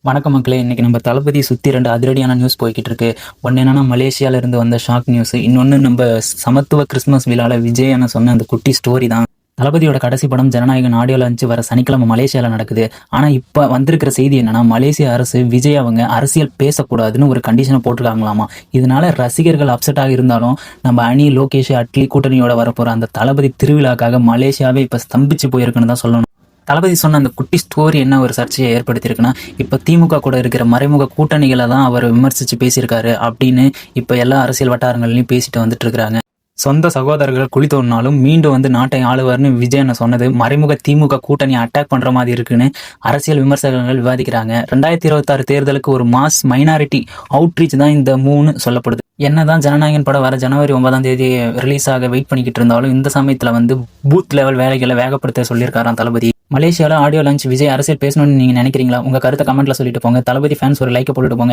வணக்கம் மக்களே. இன்னைக்கு நம்ம தளபதி சுற்றி 2 அதிரடியான நியூஸ் போய்கிட்டு இருக்கு. ஒன்று என்னன்னா, மலேசியால இருந்து வந்த ஷாக் நியூஸ். இன்னொன்று நம்ம சமத்துவ கிறிஸ்துமஸ் விழாவில் விஜய் அண்ணன் சொன்ன அந்த குட்டி ஸ்டோரி தான். தளபதியோட கடைசி படம் ஜனநாயகன் ஆடியோ லான்ச் வர சனிக்கிழமை மலேசியாவில் நடக்குது. ஆனால் இப்போ வந்திருக்கிற செய்தி என்னன்னா, மலேசிய அரசு விஜய் அவங்க அரசியல் பேசக்கூடாதுன்னு ஒரு கண்டிஷனை போட்டிருக்காங்களாமா. இதனால ரசிகர்கள் அப்செட்டாக இருந்தாலும் நம்ம அணி லோகேஷ் அட்லி கூட்டணியோட வரப்போற அந்த தளபதி திருவிழாக்காக மலேசியாவே இப்போ ஸ்தம்பிச்சு போயிருக்குன்னு தான் சொல்லணும். தளபதி சொன்ன அந்த குட்டி ஸ்டோரி என்ன ஒரு சர்ச்சையை ஏற்படுத்தியிருக்குன்னா, இப்போ திமுக கூட இருக்கிற மறைமுக கூட்டணிகளை தான் அவர் விமர்சித்து பேசியிருக்காரு அப்படின்னு இப்போ எல்லா அரசியல் வட்டாரங்கள்லையும் பேசிட்டு வந்துட்டு இருக்கிறாங்க. சொந்த சகோதரர்கள் குழி தோண்டினாலும் மீண்டும் வந்து நாட்டை ஆளுவார்னு விஜய் என்ன சொன்னது மறைமுக திமுக கூட்டணியை அட்டாக் பண்ற மாதிரி இருக்குன்னு அரசியல் விமர்சகர்கள் விவாதிக்கிறாங்க. 2026 தேர்தலுக்கு ஒரு மாஸ் மைனாரிட்டி அவுட்ரீச் தான் இந்த 3 சொல்லப்படுது. என்னதான் ஜனநாயகன் படம் வர ஜனவரி 9 ரிலீஸ் ஆக வெயிட் பண்ணிக்கிட்டு இருந்தாலும் இந்த சமயத்துல வந்து பூத் லெவல் வேலைகளை வேகப்படுத்த சொல்லியிருக்காராம் தளபதி. மலேசியாவில் ஆடியோ லான்ச் விஜய் அரசியல் பேசணும்னு நீங்க நினைக்கிறீங்களா? உங்க கருத்தை கமெண்ட்ல சொல்லிட்டு போங்க. தளபதி ஃபேன்ஸ் ஒரு லைக்கை போட்டுட்டு போங்க.